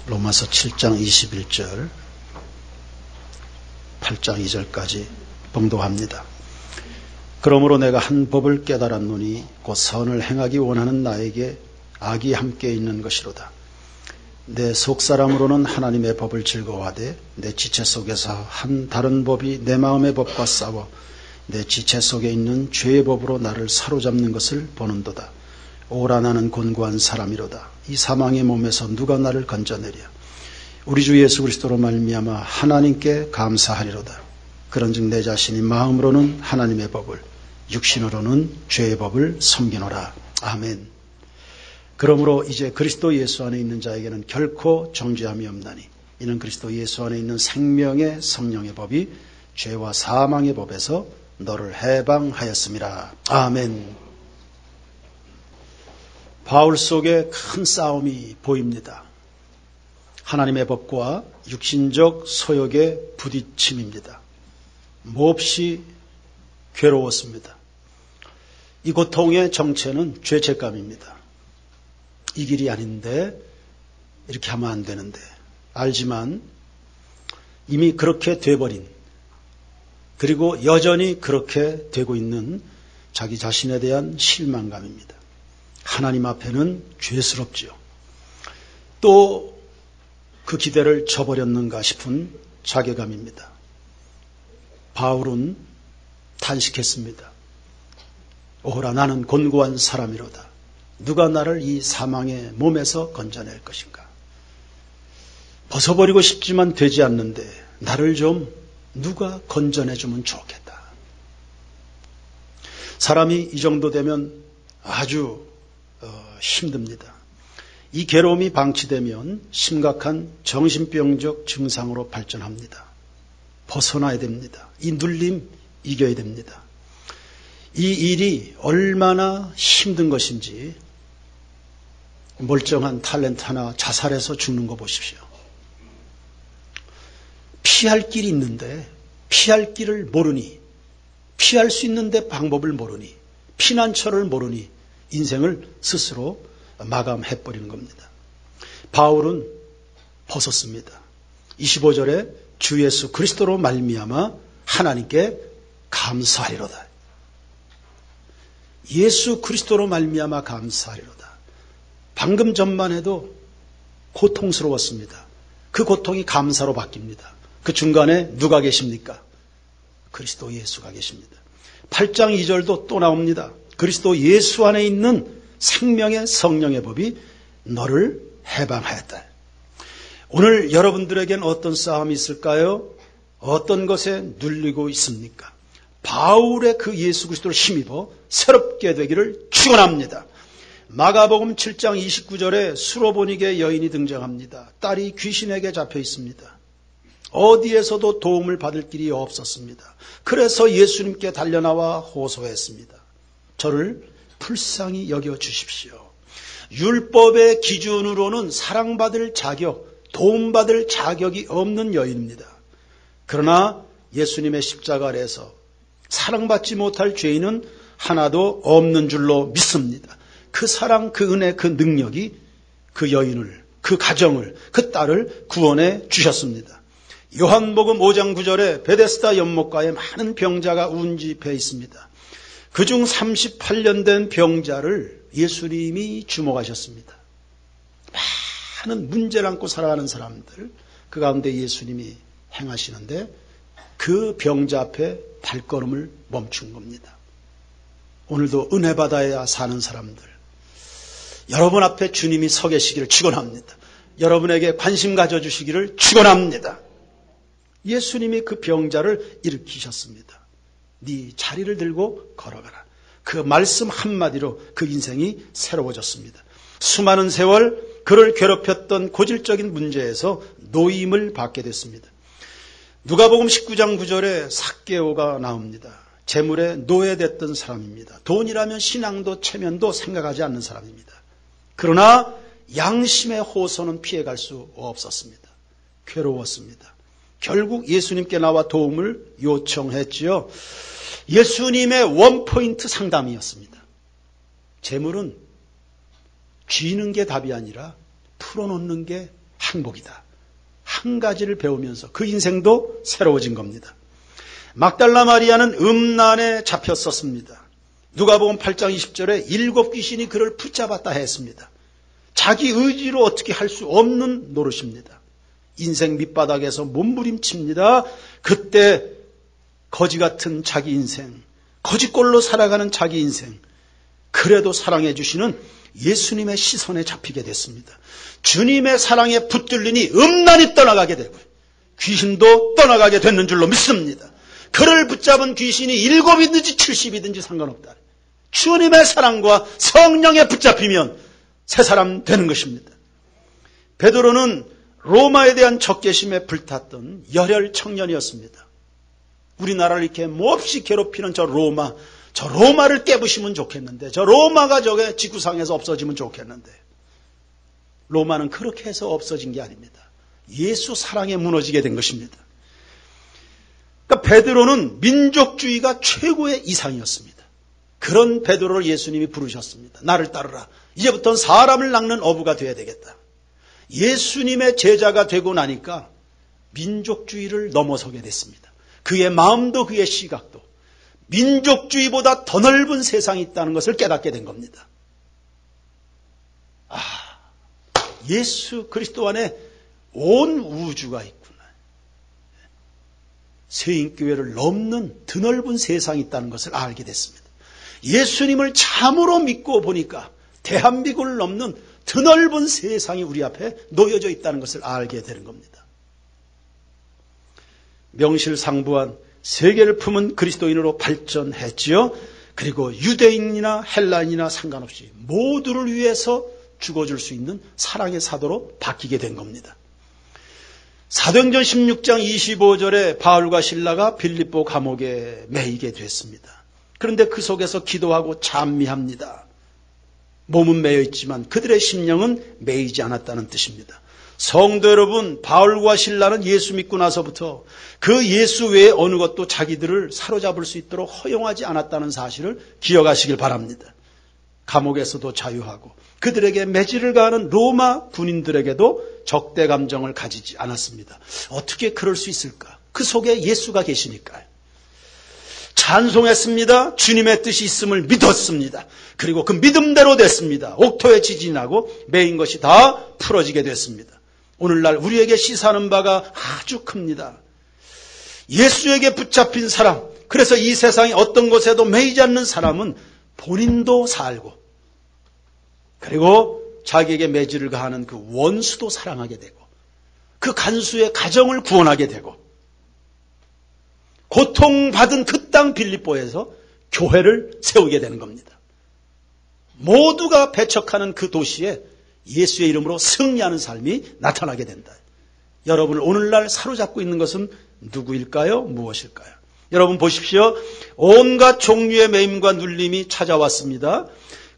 로마서 7장 21절, 8장 2절까지 봉독합니다. 그러므로 내가 한 법을 깨달았노니 곧 선을 행하기 원하는 나에게 악이 함께 있는 것이로다. 내 속사람으로는 하나님의 법을 즐거워하되 내 지체 속에서 한 다른 법이 내 마음의 법과 싸워 내 지체 속에 있는 죄의 법으로 나를 사로잡는 것을 보는도다. 오라 나는 곤고한 사람이로다. 이 사망의 몸에서 누가 나를 건져내랴. 우리 주 예수 그리스도로 말미암아 하나님께 감사하리로다. 그런즉 내 자신이 마음으로는 하나님의 법을, 육신으로는 죄의 법을 섬기노라. 아멘. 그러므로 이제 그리스도 예수 안에 있는 자에게는 결코 정죄함이 없나니 이는 그리스도 예수 안에 있는 생명의 성령의 법이 죄와 사망의 법에서 너를 해방하였음이라. 아멘. 바울 속에 큰 싸움이 보입니다. 하나님의 법과 육신적 소욕의 부딪힘입니다. 몹시 괴로웠습니다. 이 고통의 정체는 죄책감입니다. 이 길이 아닌데, 이렇게 하면 안 되는데, 알지만 이미 그렇게 돼버린, 그리고 여전히 그렇게 되고 있는 자기 자신에 대한 실망감입니다. 하나님 앞에는 죄스럽지요. 또 그 기대를 저버렸는가 싶은 자괴감입니다. 바울은 탄식했습니다. 오호라 나는 곤고한 사람이로다. 누가 나를 이 사망의 몸에서 건져낼 것인가. 벗어버리고 싶지만 되지 않는데 나를 좀 누가 건져내주면 좋겠다. 사람이 이 정도 되면 아주 힘듭니다. 이 괴로움이 방치되면 심각한 정신병적 증상으로 발전합니다. 벗어나야 됩니다. 이 눌림 이겨야 됩니다. 이 일이 얼마나 힘든 것인지 멀쩡한 탤런트 하나 자살해서 죽는 거 보십시오. 피할 길이 있는데 피할 길을 모르니, 피할 수 있는데 방법을 모르니, 피난처를 모르니 인생을 스스로 마감해버리는 겁니다. 바울은 벗었습니다. 25절에 주 예수 그리스도로 말미암아 하나님께 감사하리로다. 예수 그리스도로 말미암아 감사하리로다. 방금 전만 해도 고통스러웠습니다. 그 고통이 감사로 바뀝니다. 그 중간에 누가 계십니까? 그리스도 예수가 계십니다. 8장 2절도 또 나옵니다. 그리스도 예수 안에 있는 생명의 성령의 법이 너를 해방하였다. 오늘 여러분들에겐 어떤 싸움이 있을까요? 어떤 것에 눌리고 있습니까? 바울의 그 예수 그리스도를 힘입어 새롭게 되기를 축원합니다. 마가복음 7장 29절에 수로보니게 여인이 등장합니다. 딸이 귀신에게 잡혀 있습니다. 어디에서도 도움을 받을 길이 없었습니다. 그래서 예수님께 달려나와 호소했습니다. 저를 불쌍히 여겨주십시오. 율법의 기준으로는 사랑받을 자격, 도움받을 자격이 없는 여인입니다. 그러나 예수님의 십자가 아래에서 사랑받지 못할 죄인은 하나도 없는 줄로 믿습니다. 그 사랑, 그 은혜, 그 능력이 그 여인을, 그 가정을, 그 딸을 구원해 주셨습니다. 요한복음 5장 9절에 베데스다 연못가에 많은 병자가 운집해 있습니다. 그중 38년 된 병자를 예수님이 주목하셨습니다. 많은 문제를 안고 살아가는 사람들, 그 가운데 예수님이 행하시는데 그 병자 앞에 발걸음을 멈춘 겁니다. 오늘도 은혜 받아야 사는 사람들, 여러분 앞에 주님이 서 계시기를 축원합니다. 여러분에게 관심 가져주시기를 축원합니다. 예수님이 그 병자를 일으키셨습니다. 네 자리를 들고 걸어가라. 그 말씀 한마디로 그 인생이 새로워졌습니다. 수많은 세월 그를 괴롭혔던 고질적인 문제에서 노임을 받게 됐습니다. 누가복음 19장 9절에 삭개오가 나옵니다. 재물에 노예됐던 사람입니다. 돈이라면 신앙도 체면도 생각하지 않는 사람입니다. 그러나 양심의 호소는 피해갈 수 없었습니다. 괴로웠습니다. 결국 예수님께 나와 도움을 요청했지요. 예수님의 원포인트 상담이었습니다. 재물은 쥐는 게 답이 아니라 풀어놓는 게 항복이다. 한 가지를 배우면서 그 인생도 새로워진 겁니다. 막달라 마리아는 음란에 잡혔었습니다. 누가복음 8장 20절에 7 귀신이 그를 붙잡았다 했습니다. 자기 의지로 어떻게 할 수 없는 노릇입니다. 인생 밑바닥에서 몸부림칩니다. 그때 거지 같은 자기 인생, 거지꼴로 살아가는 자기 인생, 그래도 사랑해 주시는 예수님의 시선에 잡히게 됐습니다. 주님의 사랑에 붙들리니 음란이 떠나가게 되고 귀신도 떠나가게 됐는 줄로 믿습니다. 그를 붙잡은 귀신이 7이든지 70이든지 상관없다. 주님의 사랑과 성령에 붙잡히면 새 사람 되는 것입니다. 베드로는 로마에 대한 적개심에 불탔던 열혈 청년이었습니다. 우리나라를 이렇게 몹시 괴롭히는 저 로마를 깨부시면 좋겠는데, 저 로마가 저게 지구상에서 없어지면 좋겠는데, 로마는 그렇게 해서 없어진 게 아닙니다. 예수 사랑에 무너지게 된 것입니다. 그러니까 베드로는 민족주의가 최고의 이상이었습니다. 그런 베드로를 예수님이 부르셨습니다. 나를 따르라. 이제부터는 사람을 낚는 어부가 되어야 되겠다. 예수님의 제자가 되고 나니까 민족주의를 넘어서게 됐습니다. 그의 마음도 그의 시각도 민족주의보다 더 넓은 세상이 있다는 것을 깨닫게 된 겁니다. 예수 그리스도 안에 온 우주가 있구나. 세인교회를 넘는 드넓은 세상이 있다는 것을 알게 됐습니다. 예수님을 참으로 믿고 보니까 대한민국을 넘는 드넓은 세상이 우리 앞에 놓여져 있다는 것을 알게 되는 겁니다. 명실상부한 세계를 품은 그리스도인으로 발전했지요. 그리고 유대인이나 헬라인이나 상관없이 모두를 위해서 죽어줄 수 있는 사랑의 사도로 바뀌게 된 겁니다. 사도행전 16장 25절에 바울과 실라가 빌립보 감옥에 매이게 됐습니다. 그런데 그 속에서 기도하고 찬미합니다. 몸은 매여 있지만 그들의 심령은 매이지 않았다는 뜻입니다. 성도 여러분, 바울과 실라는 예수 믿고 나서부터 그 예수 외에 어느 것도 자기들을 사로잡을 수 있도록 허용하지 않았다는 사실을 기억하시길 바랍니다. 감옥에서도 자유하고 그들에게 매질을 가하는 로마 군인들에게도 적대 감정을 가지지 않았습니다. 어떻게 그럴 수 있을까? 그 속에 예수가 계시니까요. 찬송했습니다. 주님의 뜻이 있음을 믿었습니다. 그리고 그 믿음대로 됐습니다. 옥토에 지진하고 매인 것이 다 풀어지게 됐습니다. 오늘날 우리에게 시사하는 바가 아주 큽니다. 예수에게 붙잡힌 사람, 그래서 이 세상의 어떤 곳에도 매이지 않는 사람은 본인도 살고 그리고 자기에게 매질을 가하는 그 원수도 사랑하게 되고 그 간수의 가정을 구원하게 되고 고통받은 그 땅 빌립보에서 교회를 세우게 되는 겁니다. 모두가 배척하는 그 도시에 예수의 이름으로 승리하는 삶이 나타나게 된다. 여러분을 오늘날 사로잡고 있는 것은 누구일까요? 무엇일까요? 여러분 보십시오. 온갖 종류의 매임과 눌림이 찾아왔습니다.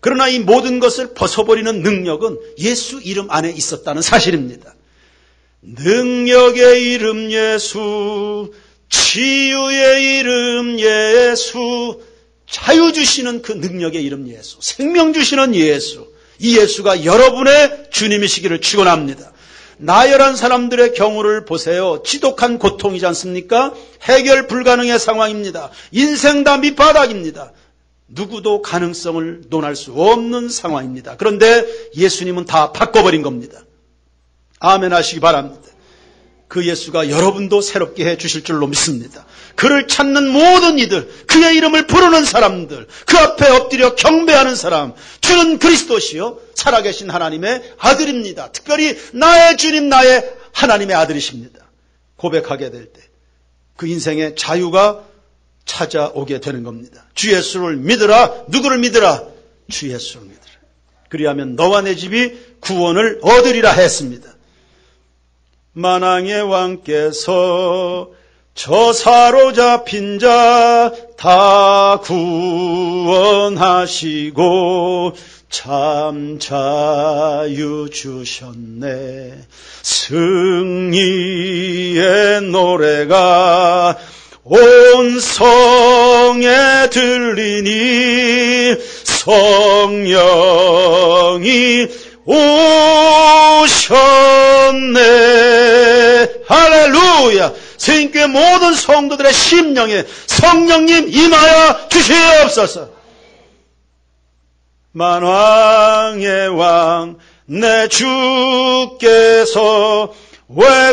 그러나 이 모든 것을 벗어버리는 능력은 예수 이름 안에 있었다는 사실입니다. 능력의 이름 예수, 치유의 이름 예수, 자유 주시는 그 능력의 이름 예수, 생명 주시는 예수, 이 예수가 여러분의 주님이시기를 축원합니다. 나열한 사람들의 경우를 보세요. 지독한 고통이지 않습니까? 해결 불가능의 상황입니다. 인생 다 밑바닥입니다. 누구도 가능성을 논할 수 없는 상황입니다. 그런데 예수님은 다 바꿔버린 겁니다. 아멘 하시기 바랍니다. 그 예수가 여러분도 새롭게 해 주실 줄로 믿습니다. 그를 찾는 모든 이들, 그의 이름을 부르는 사람들, 그 앞에 엎드려 경배하는 사람, 주는 그리스도시요 살아계신 하나님의 아들입니다. 특별히 나의 주님, 나의 하나님의 아들이십니다. 고백하게 될 때 그 인생의 자유가 찾아오게 되는 겁니다. 주 예수를 믿으라. 누구를 믿으라? 주 예수를 믿으라. 그리하면 너와 내 집이 구원을 얻으리라 했습니다. 만왕의 왕께서 저 사로잡힌 자 다 구원하시고 참 자유 주셨네. 승리의 노래가 온 성에 들리니 성령이 오셨네. 할렐루야. 세인교회 모든 성도들의 심령에 성령님 임하여 주시옵소서. 만왕의 왕 내 주께서 왜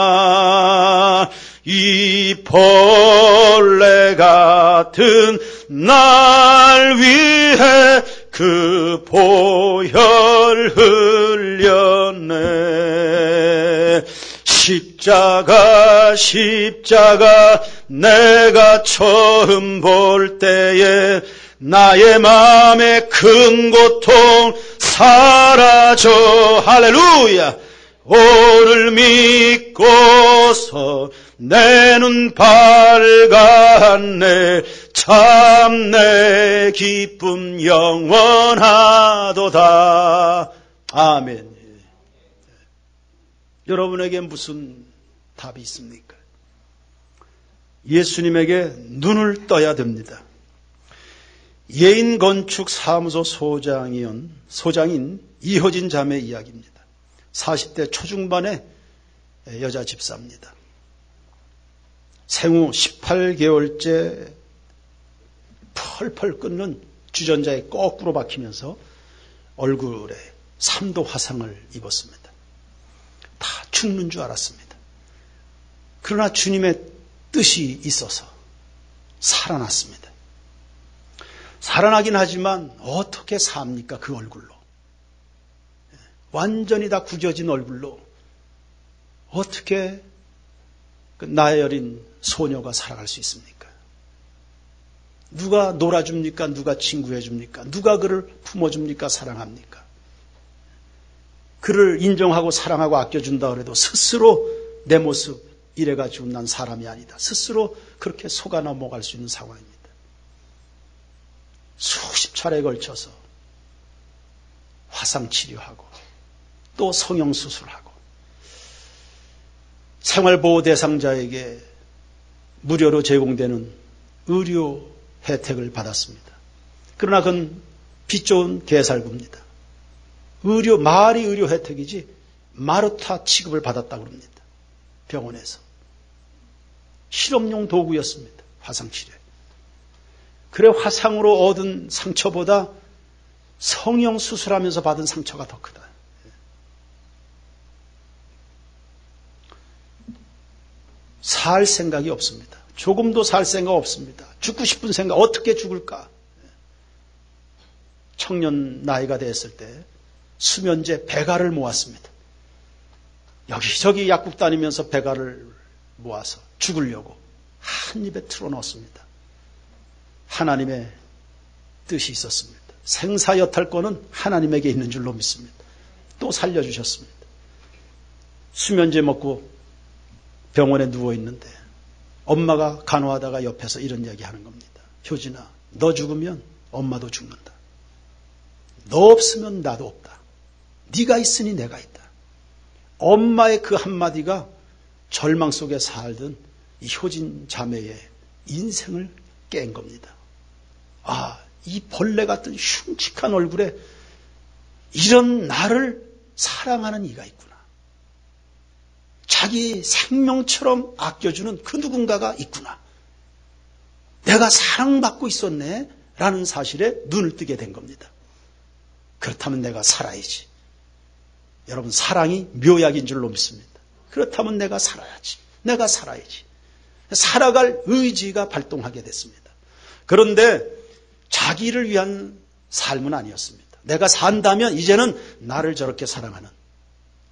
고초당했나. 이 벌레 같은 날 위해 그 보혈 흘렸네. 십자가 내가 처음 볼 때에 나의 마음의 큰 고통 사라져. 할렐루야. 오늘 믿고서 내 눈 밝았네. 참 내 기쁨 영원하도다. 아멘. 여러분에게 무슨 답이 있습니까? 예수님에게 눈을 떠야 됩니다. 예인건축사무소 소장인 이효진 자매 이야기입니다. 40대 초중반의 여자 집사입니다. 생후 18개월째 펄펄 끓는 주전자에 거꾸로 박히면서 얼굴에 3도 화상을 입었습니다. 다 죽는 줄 알았습니다. 그러나 주님의 뜻이 있어서 살아났습니다. 살아나긴 하지만 어떻게 삽니까? 그 얼굴로. 완전히 다 구겨진 얼굴로 어떻게 그 나이 어린 소녀가 살아갈 수 있습니까? 누가 놀아줍니까? 누가 친구해줍니까? 누가 그를 품어줍니까? 사랑합니까? 그를 인정하고 사랑하고 아껴준다 그래도 스스로 내 모습 이래가지고 난 사람이 아니다. 스스로 그렇게 속아 넘어갈 수 있는 상황입니다. 수십 차례에 걸쳐서 화상치료하고 또 성형수술하고 생활보호 대상자에게 무료로 제공되는 의료 혜택을 받았습니다. 그러나 그건 빚 좋은 개살구입니다. 말이 의료 혜택이지 마루타 취급을 받았다고 합니다. 병원에서. 실험용 도구였습니다. 화상치료. 그래 화상으로 얻은 상처보다 성형수술하면서 받은 상처가 더 크다. 살 생각이 없습니다. 조금도 살 생각 없습니다. 죽고 싶은 생각, 어떻게 죽을까? 청년 나이가 됐을 때 수면제 배갈을 모았습니다. 여기저기 약국 다니면서 배갈을 모아서 죽으려고 한 입에 틀어넣었습니다. 하나님의 뜻이 있었습니다. 생사여탈권은 하나님에게 있는 줄로 믿습니다. 또 살려주셨습니다. 수면제 먹고 병원에 누워있는데 엄마가 간호하다가 옆에서 이런 이야기 하는 겁니다. 효진아, 너 죽으면 엄마도 죽는다. 너 없으면 나도 없다. 네가 있으니 내가 있다. 엄마의 그 한마디가 절망 속에 살던 이 효진 자매의 인생을 깬 겁니다. 아, 이 벌레 같은 흉측한 얼굴에 이런 나를 사랑하는 이가 있구나. 자기 생명처럼 아껴주는 그 누군가가 있구나. 내가 사랑받고 있었네 라는 사실에 눈을 뜨게 된 겁니다. 그렇다면 내가 살아야지. 여러분, 사랑이 묘약인 줄로 믿습니다. 그렇다면 내가 살아야지. 내가 살아야지. 살아갈 의지가 발동하게 됐습니다. 그런데 자기를 위한 삶은 아니었습니다. 내가 산다면 이제는 나를 저렇게 사랑하는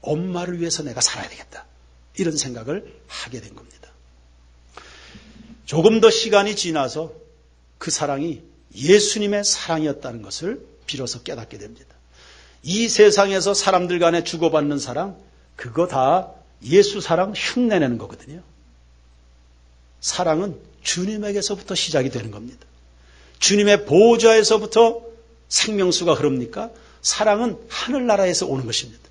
엄마를 위해서 내가 살아야 되겠다. 이런 생각을 하게 된 겁니다. 조금 더 시간이 지나서 그 사랑이 예수님의 사랑이었다는 것을 비로소 깨닫게 됩니다. 이 세상에서 사람들 간에 주고받는 사랑, 그거 다 예수 사랑 흉내내는 거거든요. 사랑은 주님에게서부터 시작이 되는 겁니다. 주님의 보좌에서부터 생명수가 흐릅니까? 사랑은 하늘나라에서 오는 것입니다.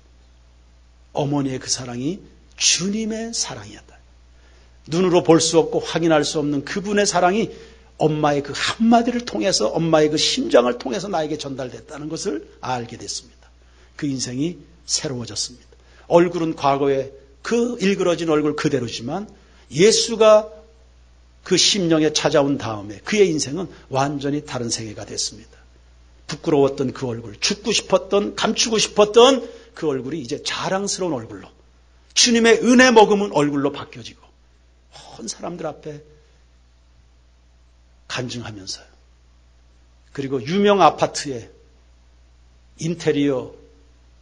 어머니의 그 사랑이 주님의 사랑이었다. 눈으로 볼 수 없고 확인할 수 없는 그분의 사랑이 엄마의 그 한마디를 통해서, 엄마의 그 심장을 통해서 나에게 전달됐다는 것을 알게 됐습니다. 그 인생이 새로워졌습니다. 얼굴은 과거에 그 일그러진 얼굴 그대로지만 예수가 그 심령에 찾아온 다음에 그의 인생은 완전히 다른 생애가 됐습니다. 부끄러웠던 그 얼굴, 죽고 싶었던, 감추고 싶었던 그 얼굴이 이제 자랑스러운 얼굴로, 주님의 은혜 머금은 얼굴로 바뀌어지고 온 사람들 앞에 간증하면서요. 그리고 유명 아파트의 인테리어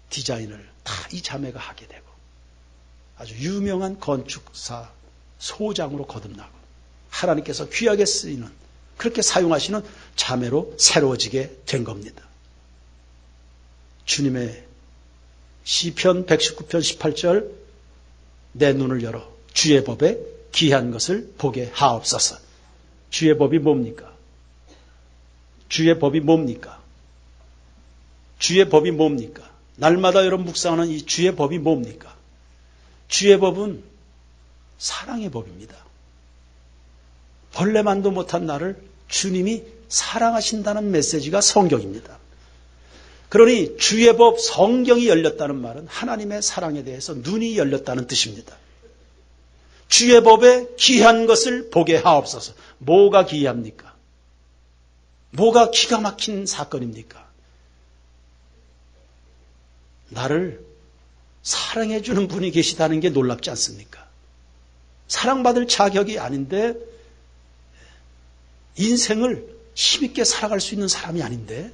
디자인을 다 이 자매가 하게 되고 아주 유명한 건축사 소장으로 거듭나고 하나님께서 귀하게 쓰이는, 그렇게 사용하시는 자매로 새로워지게 된 겁니다. 주님의 시편 119편 18절, 내 눈을 열어 주의 법에 기이한 것을 보게 하옵소서. 주의 법이 뭡니까? 주의 법이 뭡니까? 주의 법이 뭡니까? 날마다 여러분 묵상하는 이 주의 법이 뭡니까? 주의 법은 사랑의 법입니다. 벌레만도 못한 나를 주님이 사랑하신다는 메시지가 성경입니다. 그러니 주의 법, 성경이 열렸다는 말은 하나님의 사랑에 대해서 눈이 열렸다는 뜻입니다. 주의 법에 기이한 것을 보게 하옵소서. 뭐가 기이합니까? 뭐가 기가 막힌 사건입니까? 나를 사랑해 주는 분이 계시다는 게 놀랍지 않습니까? 사랑받을 자격이 아닌데, 인생을 힘있게 살아갈 수 있는 사람이 아닌데,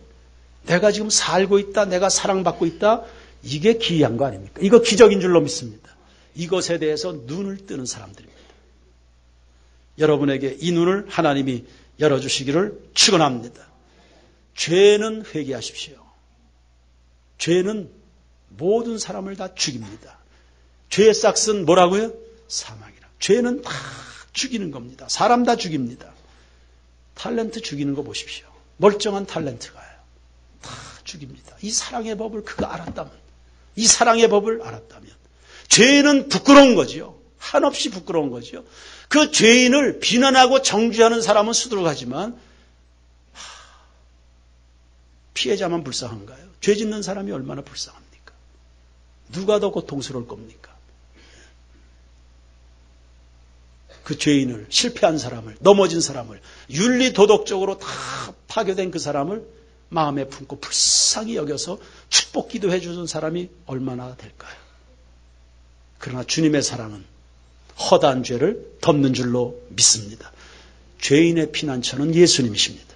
내가 지금 살고 있다, 내가 사랑받고 있다, 이게 기이한 거 아닙니까? 이거 기적인 줄로 믿습니다. 이것에 대해서 눈을 뜨는 사람들입니다. 여러분에게 이 눈을 하나님이 열어주시기를 축원합니다. 죄는 회개하십시오. 죄는 모든 사람을 다 죽입니다. 죄의 싹은 뭐라고요? 사망이라. 죄는 다 죽이는 겁니다. 사람 다 죽입니다. 탤런트 죽이는 거 보십시오. 멀쩡한 탤런트가요. 다 죽입니다. 이 사랑의 법을 그가 알았다면, 이 사랑의 법을 알았다면, 죄는 부끄러운 거지요. 한없이 부끄러운 거지요. 그 죄인을 비난하고 정죄하는 사람은 수두룩하지만 피해자만 불쌍한가요? 죄 짓는 사람이 얼마나 불쌍합니까? 누가 더 고통스러울 겁니까? 그 죄인을, 실패한 사람을, 넘어진 사람을, 윤리 도덕적으로 다 파괴된 그 사람을 마음에 품고 불쌍히 여겨서 축복 기도해 주는 사람이 얼마나 될까요? 그러나 주님의 사랑은 허다한 죄를 덮는 줄로 믿습니다. 죄인의 피난처는 예수님이십니다.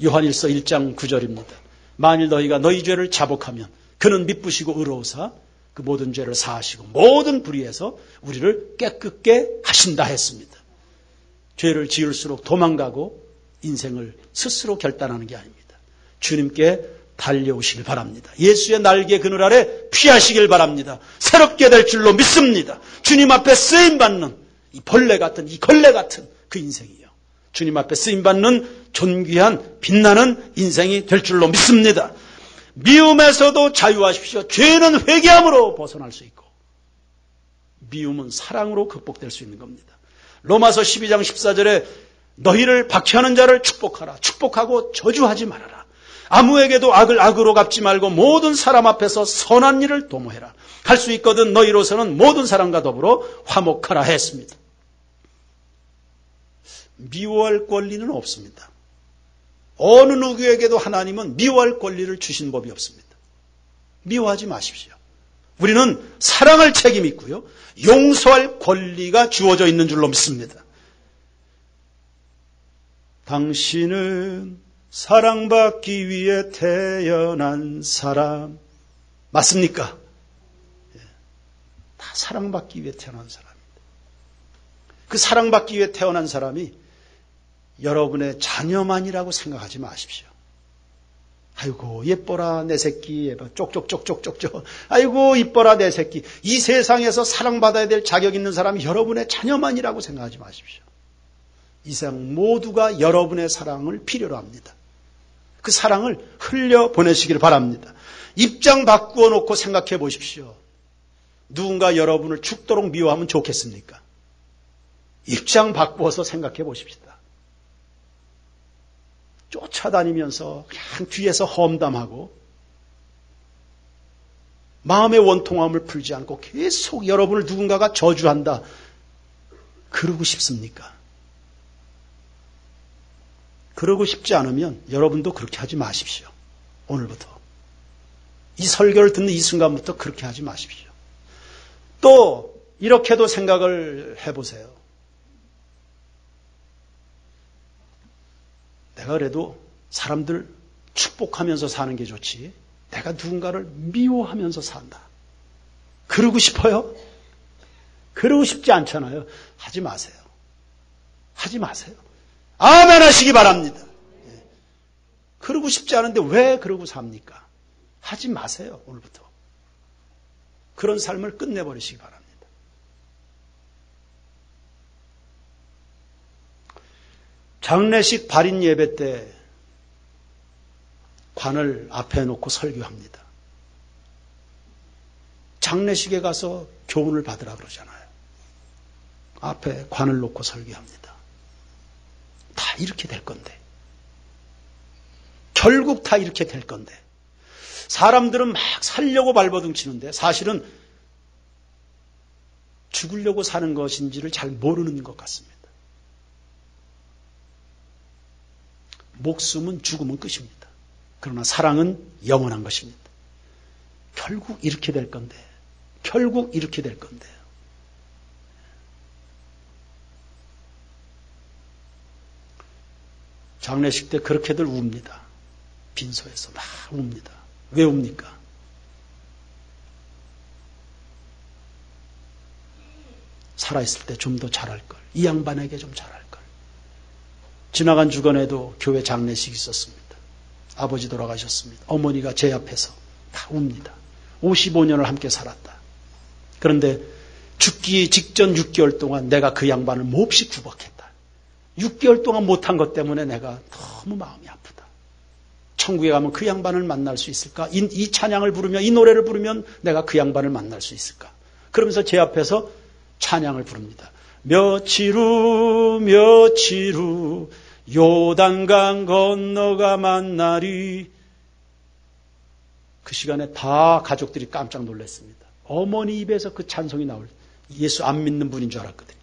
요한일서 1장 9절입니다. 만일 너희가 너희 죄를 자복하면 그는 미쁘시고 의로우사 그 모든 죄를 사하시고 모든 불의에서 우리를 깨끗게 하신다 했습니다. 죄를 지을수록 도망가고 인생을 스스로 결단하는 게 아닙니다. 주님께 달려오시길 바랍니다. 예수의 날개 그늘 아래 피하시길 바랍니다. 새롭게 될 줄로 믿습니다. 주님 앞에 쓰임받는 이 벌레 같은, 이 걸레 같은 그 인생이요. 주님 앞에 쓰임받는 존귀한 빛나는 인생이 될 줄로 믿습니다. 미움에서도 자유하십시오. 죄는 회개함으로 벗어날 수 있고 미움은 사랑으로 극복될 수 있는 겁니다. 로마서 12장 14절에 너희를 박해하는 자를 축복하라. 축복하고 저주하지 말아라. 아무에게도 악을 악으로 갚지 말고 모든 사람 앞에서 선한 일을 도모해라. 할 수 있거든 너희로서는 모든 사람과 더불어 화목하라 했습니다. 미워할 권리는 없습니다. 어느 누구에게도 하나님은 미워할 권리를 주신 법이 없습니다. 미워하지 마십시오. 우리는 사랑할 책임이 있고요. 용서할 권리가 주어져 있는 줄로 믿습니다. 당신은 사랑받기 위해 태어난 사람. 맞습니까? 다 사랑받기 위해 태어난 사람입니다. 그 사랑받기 위해 태어난 사람이 여러분의 자녀만이라고 생각하지 마십시오. 아이고 예뻐라 내 새끼, 쪽쪽쪽쪽쪽쪽. 아이고 이뻐라 내 새끼. 이 세상에서 사랑받아야 될 자격 있는 사람이 여러분의 자녀만이라고 생각하지 마십시오. 이 세상 모두가 여러분의 사랑을 필요로 합니다. 그 사랑을 흘려보내시기를 바랍니다. 입장 바꾸어 놓고 생각해 보십시오. 누군가 여러분을 죽도록 미워하면 좋겠습니까? 입장 바꾸어서 생각해 보십시다. 쫓아다니면서 그냥 뒤에서 험담하고 마음의 원통함을 풀지 않고 계속 여러분을 누군가가 저주한다. 그러고 싶습니까? 그러고 싶지 않으면 여러분도 그렇게 하지 마십시오. 오늘부터. 이 설교를 듣는 이 순간부터 그렇게 하지 마십시오. 또 이렇게도 생각을 해보세요. 내가 그래도 사람들 축복하면서 사는 게 좋지. 내가 누군가를 미워하면서 산다. 그러고 싶어요? 그러고 싶지 않잖아요. 하지 마세요. 하지 마세요. 아멘 하시기 바랍니다. 그러고 싶지 않은데 왜 그러고 삽니까? 하지 마세요. 오늘부터. 그런 삶을 끝내버리시기 바랍니다. 장례식 발인 예배 때 관을 앞에 놓고 설교합니다. 장례식에 가서 교훈을 받으라 그러잖아요. 앞에 관을 놓고 설교합니다. 다 이렇게 될 건데. 결국 다 이렇게 될 건데. 사람들은 막 살려고 발버둥 치는데 사실은 죽으려고 사는 것인지를 잘 모르는 것 같습니다. 목숨은 죽으면 끝입니다. 그러나 사랑은 영원한 것입니다. 결국 이렇게 될 건데. 결국 이렇게 될 건데요. 장례식 때 그렇게들 웁니다. 빈소에서 막 웁니다. 왜 웁니까? 살아있을 때 좀 더 잘할 걸. 이 양반에게 좀 잘할 걸. 지나간 주간에도 교회 장례식이 있었습니다. 아버지 돌아가셨습니다. 어머니가 제 앞에서 다 웁니다. 55년을 함께 살았다. 그런데 죽기 직전 6개월 동안 내가 그 양반을 몹시 구박했다. 6개월 동안 못한 것 때문에 내가 너무 마음이 아프다. 천국에 가면 그 양반을 만날 수 있을까? 이 찬양을 부르면, 이 노래를 부르면 내가 그 양반을 만날 수 있을까? 그러면서 제 앞에서 찬양을 부릅니다. 며칠 후 요단강 건너가 만나리. 그 시간에 다 가족들이 깜짝 놀랐습니다. 어머니 입에서 그 찬송이 나올 때 예수 안 믿는 분인 줄 알았거든요.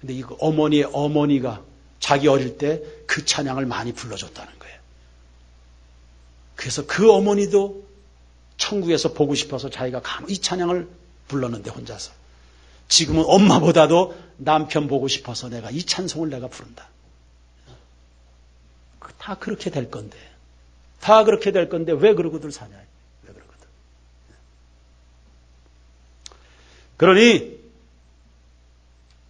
근데 이거 어머니의 어머니가 자기 어릴 때 그 찬양을 많이 불러줬다는 거예요. 그래서 그 어머니도 천국에서 보고 싶어서 자기가 이 찬양을 불렀는데 혼자서. 지금은 엄마보다도 남편 보고 싶어서 내가 이 찬송을 내가 부른다. 다 그렇게 될 건데. 다 그렇게 될 건데 왜 그러고들 사냐. 왜 그러거든. 그러니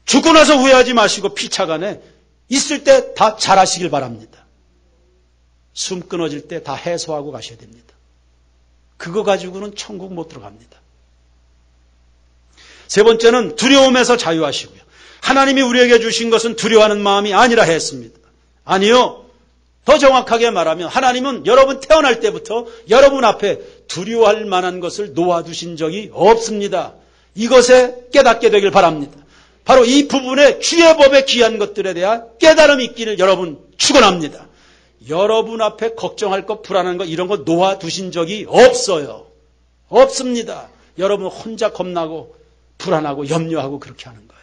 죽고 나서 후회하지 마시고 피차간에 있을 때 다 잘하시길 바랍니다. 숨 끊어질 때 다 해소하고 가셔야 됩니다. 그거 가지고는 천국 못 들어갑니다. 세 번째는 두려움에서 자유하시고요. 하나님이 우리에게 주신 것은 두려워하는 마음이 아니라 했습니다. 아니요. 더 정확하게 말하면 하나님은 여러분 태어날 때부터 여러분 앞에 두려워할 만한 것을 놓아두신 적이 없습니다. 이것에 깨닫게 되길 바랍니다. 바로 이 부분에 주의 법에 귀한 것들에 대한 깨달음이 있기를 여러분 축원합니다. 여러분 앞에 걱정할 것, 불안한 것 이런 거 놓아두신 적이 없어요. 없습니다. 여러분 혼자 겁나고 불안하고 염려하고 그렇게 하는 거예요.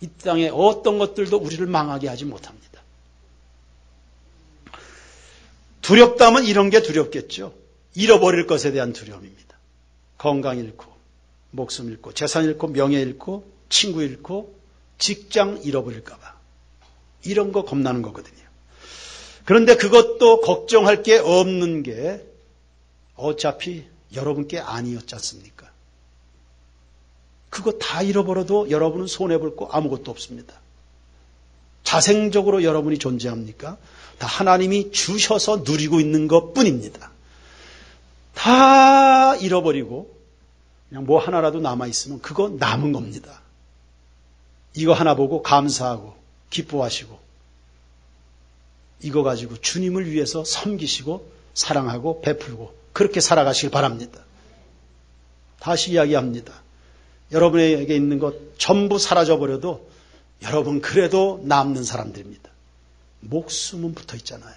이 땅에 어떤 것들도 우리를 망하게 하지 못합니다. 두렵다면 이런 게 두렵겠죠. 잃어버릴 것에 대한 두려움입니다. 건강 잃고, 목숨 잃고, 재산 잃고, 명예 잃고, 친구 잃고, 직장 잃어버릴까 봐. 이런 거 겁나는 거거든요. 그런데 그것도 걱정할 게 없는 게 어차피 여러분께 아니었지 않습니까? 그거 다 잃어버려도 여러분은 손해볼 거 아무것도 없습니다. 자생적으로 여러분이 존재합니까? 다 하나님이 주셔서 누리고 있는 것뿐입니다. 다 잃어버리고 그냥 뭐 하나라도 남아있으면 그거 남은 겁니다. 이거 하나 보고 감사하고 기뻐하시고 이거 가지고 주님을 위해서 섬기시고 사랑하고 베풀고 그렇게 살아가시길 바랍니다. 다시 이야기합니다. 여러분에게 있는 것 전부 사라져버려도 여러분 그래도 남는 사람들입니다. 목숨은 붙어 있잖아요.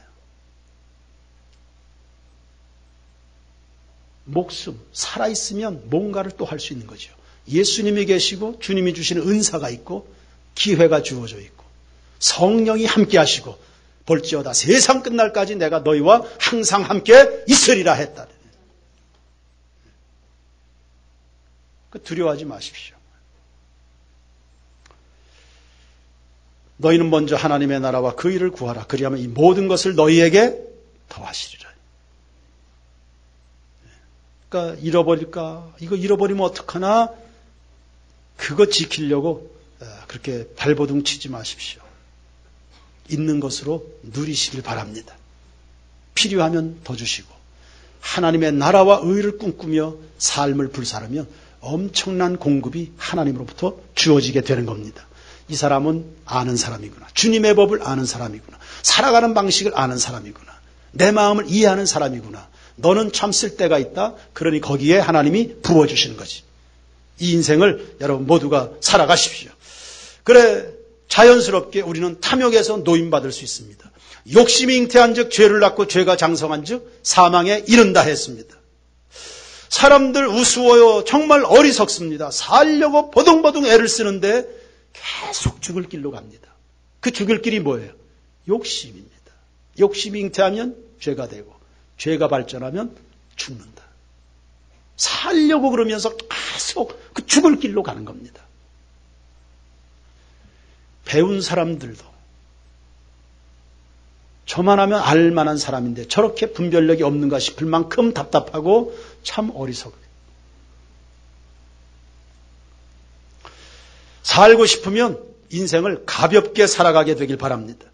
목숨, 살아있으면 뭔가를 또 할 수 있는 거죠. 예수님이 계시고 주님이 주시는 은사가 있고 기회가 주어져 있고 성령이 함께 하시고 볼지어다 세상 끝날까지 내가 너희와 항상 함께 있으리라 했다. 두려워하지 마십시오. 너희는 먼저 하나님의 나라와 그 일을 구하라. 그리하면 이 모든 것을 너희에게 더하시리라. 그러니까 잃어버릴까? 이거 잃어버리면 어떡하나? 그거 지키려고 그렇게 발버둥 치지 마십시오. 있는 것으로 누리시길 바랍니다. 필요하면 더 주시고 하나님의 나라와 의를 꿈꾸며 삶을 불사르면 엄청난 공급이 하나님으로부터 주어지게 되는 겁니다. 이 사람은 아는 사람이구나. 주님의 법을 아는 사람이구나. 살아가는 방식을 아는 사람이구나. 내 마음을 이해하는 사람이구나. 너는 참 쓸 때가 있다. 그러니 거기에 하나님이 부어주시는 거지. 이 인생을 여러분 모두가 살아가십시오. 그래 자연스럽게 우리는 탐욕에서 노임받을 수 있습니다. 욕심이 잉태한 즉 죄를 낳고 죄가 장성한 즉 사망에 이른다 했습니다. 사람들 우스워요. 정말 어리석습니다. 살려고 버둥버둥 애를 쓰는데 계속 죽을 길로 갑니다. 그 죽을 길이 뭐예요? 욕심입니다. 욕심이 잉태하면 죄가 되고 죄가 발전하면 죽는다. 살려고 그러면서 계속 그 죽을 길로 가는 겁니다. 배운 사람들도 저만 하면 알만한 사람인데 저렇게 분별력이 없는가 싶을 만큼 답답하고 참 어리석어요. 살고 싶으면 인생을 가볍게 살아가게 되길 바랍니다.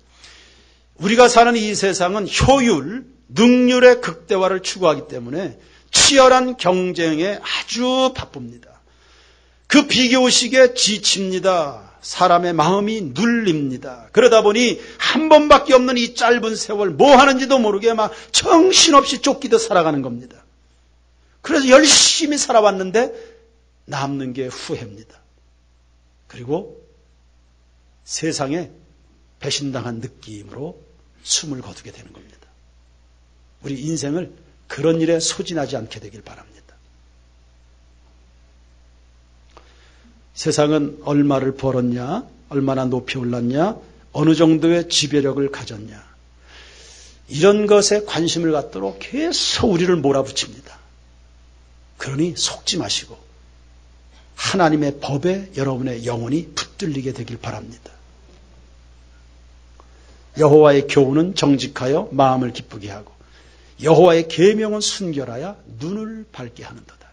우리가 사는 이 세상은 효율, 능률의 극대화를 추구하기 때문에 치열한 경쟁에 아주 바쁩니다. 그 비교의식에 지칩니다. 사람의 마음이 눌립니다. 그러다 보니 한 번밖에 없는 이 짧은 세월 뭐 하는지도 모르게 막 정신없이 쫓기듯 살아가는 겁니다. 그래서 열심히 살아왔는데 남는 게 후회입니다. 그리고 세상에 배신당한 느낌으로 숨을 거두게 되는 겁니다. 우리 인생을 그런 일에 소진하지 않게 되길 바랍니다. 세상은 얼마를 벌었냐, 얼마나 높이 올랐냐, 어느 정도의 지배력을 가졌냐, 이런 것에 관심을 갖도록 계속 우리를 몰아붙입니다. 그러니 속지 마시고 하나님의 법에 여러분의 영혼이 붙들리게 되길 바랍니다. 여호와의 교훈은 정직하여 마음을 기쁘게 하고 여호와의 계명은 순결하여 눈을 밝게 하는도다.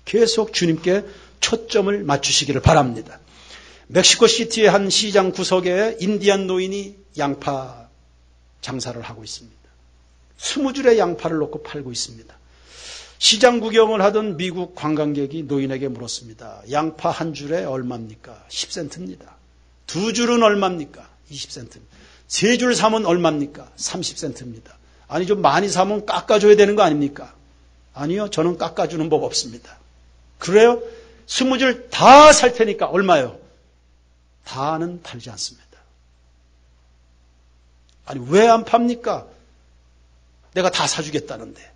계속 주님께 초점을 맞추시기를 바랍니다. 멕시코시티의 한 시장 구석에 인디안 노인이 양파 장사를 하고 있습니다. 20줄의 양파를 놓고 팔고 있습니다. 시장 구경을 하던 미국 관광객이 노인에게 물었습니다. 양파 한 줄에 얼마입니까? 10센트입니다. 두 줄은 얼마입니까? 20센트. 세 줄 사면 얼마입니까? 30센트입니다. 아니 좀 많이 사면 깎아줘야 되는 거 아닙니까? 아니요, 저는 깎아주는 법 없습니다. 그래요? 20줄 다 살 테니까 얼마요? 다는 팔지 않습니다. 아니 왜 안 팝니까? 내가 다 사주겠다는데.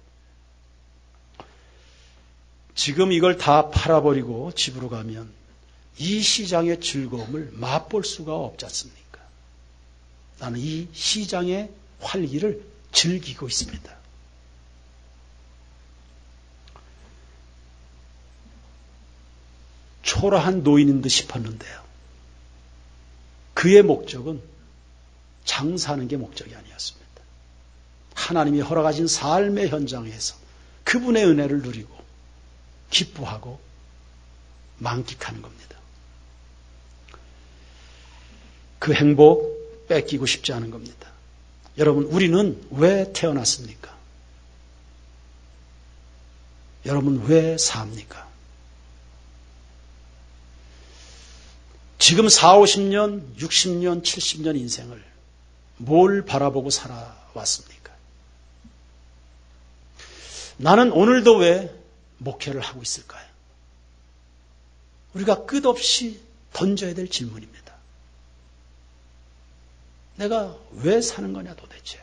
지금 이걸 다 팔아버리고 집으로 가면 이 시장의 즐거움을 맛볼 수가 없지 않습니까? 나는 이 시장의 활기를 즐기고 있습니다. 초라한 노인인 듯 싶었는데요. 그의 목적은 장사하는 게 목적이 아니었습니다. 하나님이 허락하신 삶의 현장에서 그분의 은혜를 누리고 기뻐하고 만끽하는 겁니다. 그 행복 뺏기고 싶지 않은 겁니다. 여러분, 우리는 왜 태어났습니까? 여러분, 왜 삽니까? 지금 40, 50년, 60년, 70년 인생을 뭘 바라보고 살아왔습니까? 나는 오늘도 왜 목회를 하고 있을까요? 우리가 끝없이 던져야 될 질문입니다. 내가 왜 사는 거냐 도대체.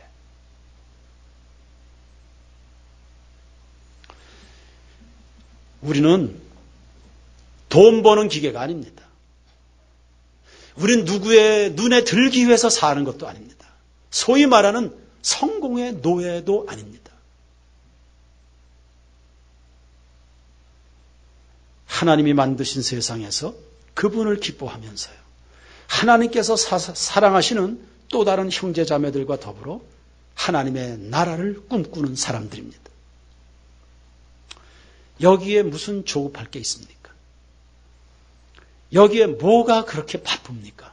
우리는 돈 버는 기계가 아닙니다. 우린 누구의 눈에 들기 위해서 사는 것도 아닙니다. 소위 말하는 성공의 노예도 아닙니다. 하나님이 만드신 세상에서 그분을 기뻐하면서요. 하나님께서 사랑하시는 또 다른 형제 자매들과 더불어 하나님의 나라를 꿈꾸는 사람들입니다. 여기에 무슨 조급할 게 있습니까? 여기에 뭐가 그렇게 바쁩니까?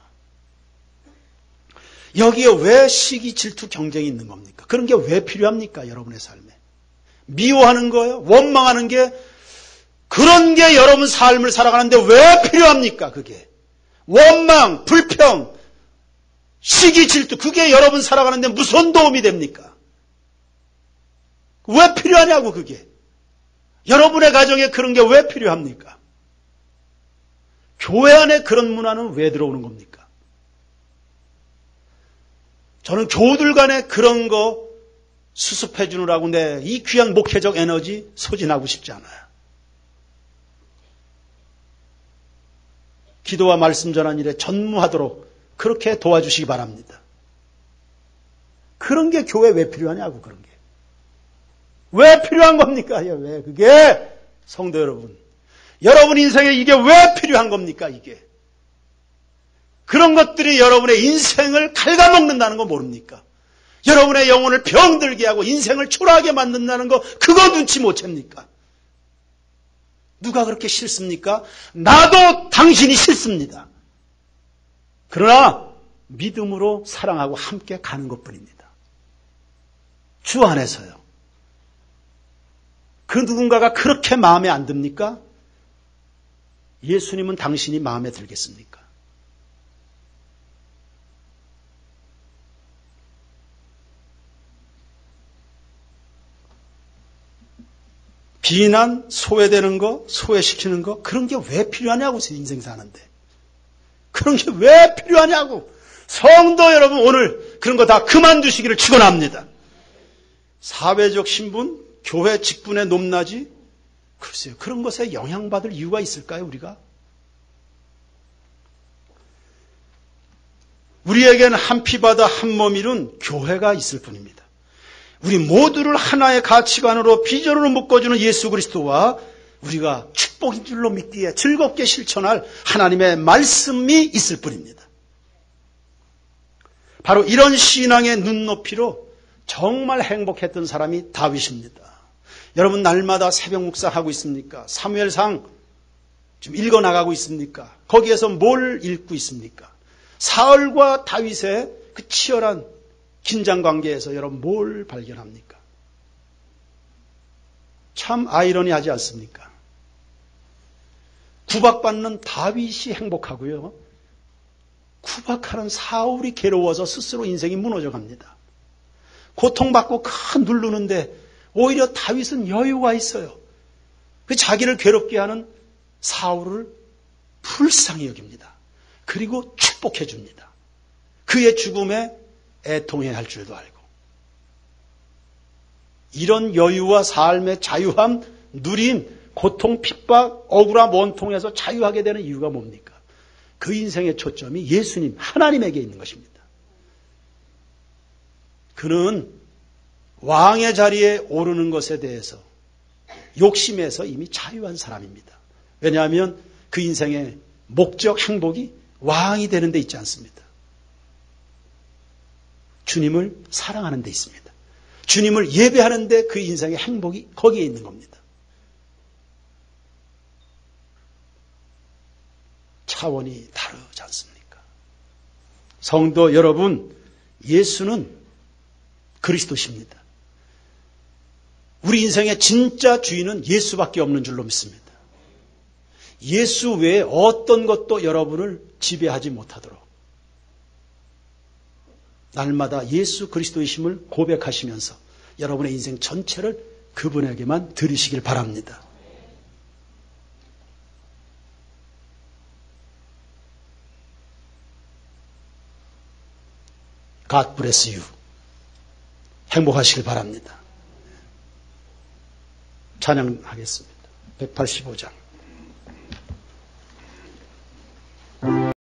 여기에 왜 시기, 질투, 경쟁이 있는 겁니까? 그런 게 왜 필요합니까? 여러분의 삶에. 미워하는 거예요? 원망하는 게 그런 게 여러분 삶을 살아가는데 왜 필요합니까? 그게. 원망, 불평, 시기, 질투 그게 여러분 살아가는데 무슨 도움이 됩니까? 왜 필요하냐고 그게. 여러분의 가정에 그런 게 왜 필요합니까? 교회 안에 그런 문화는 왜 들어오는 겁니까? 저는 교우들 간에 그런 거 수습해 주느라고 내 이 귀한 목회적 에너지 소진하고 싶지 않아요. 기도와 말씀 전한 일에 전무하도록 그렇게 도와주시기 바랍니다. 그런 게 교회 왜 필요하냐고 그런 게. 왜 필요한 겁니까? 왜 그게 성도 여러분. 여러분 인생에 이게 왜 필요한 겁니까? 이게. 그런 것들이 여러분의 인생을 갉아먹는다는 거 모릅니까? 여러분의 영혼을 병들게 하고 인생을 초라하게 만든다는 거 그거 눈치 못 챕니까? 누가 그렇게 싫습니까? 나도 당신이 싫습니다. 그러나 믿음으로 사랑하고 함께 가는 것뿐입니다. 주 안에서요. 그 누군가가 그렇게 마음에 안 듭니까? 예수님은 당신이 마음에 들겠습니까? 비난, 소외되는 거, 소외시키는 거 그런 게 왜 필요하냐고 인생 사는데. 그런 게 왜 필요하냐고. 성도 여러분 오늘 그런 거 다 그만두시기를 축원합니다. 사회적 신분, 교회 직분의 높낮이 글쎄요. 그런 것에 영향받을 이유가 있을까요 우리가? 우리에게는 한 피바다 한 몸이룬 교회가 있을 뿐입니다. 우리 모두를 하나의 가치관으로 비전으로 묶어주는 예수 그리스도와 우리가 축복인 줄로 믿기에 즐겁게 실천할 하나님의 말씀이 있을 뿐입니다. 바로 이런 신앙의 눈높이로 정말 행복했던 사람이 다윗입니다. 여러분 날마다 새벽 묵상하고 있습니까? 사무엘상 지금 읽어나가고 있습니까? 거기에서 뭘 읽고 있습니까? 사울과 다윗의 그 치열한 긴장관계에서 여러분 뭘 발견합니까? 참 아이러니하지 않습니까? 구박받는 다윗이 행복하고요. 구박하는 사울이 괴로워서 스스로 인생이 무너져 갑니다. 고통받고 누르는데 오히려 다윗은 여유가 있어요. 그 자기를 괴롭게 하는 사울을 불쌍히 여깁니다. 그리고 축복해 줍니다. 그의 죽음에 애통해야 할 줄도 알고. 이런 여유와 삶의 자유함, 누림, 고통, 핍박, 억울함, 원통에서 자유하게 되는 이유가 뭡니까? 그 인생의 초점이 예수님, 하나님에게 있는 것입니다. 그는 왕의 자리에 오르는 것에 대해서 욕심에서 이미 자유한 사람입니다. 왜냐하면 그 인생의 목적, 행복이 왕이 되는 데 있지 않습니다. 주님을 사랑하는 데 있습니다. 주님을 예배하는 데 그 인생의 행복이 거기에 있는 겁니다. 차원이 다르지 않습니까? 성도 여러분, 예수는 그리스도십니다. 우리 인생의 진짜 주인은 예수밖에 없는 줄로 믿습니다. 예수 외에 어떤 것도 여러분을 지배하지 못하도록 날마다 예수 그리스도이심을 고백하시면서 여러분의 인생 전체를 그분에게만 드리시길 바랍니다. God bless you. 행복하시길 바랍니다. 찬양하겠습니다. 185장.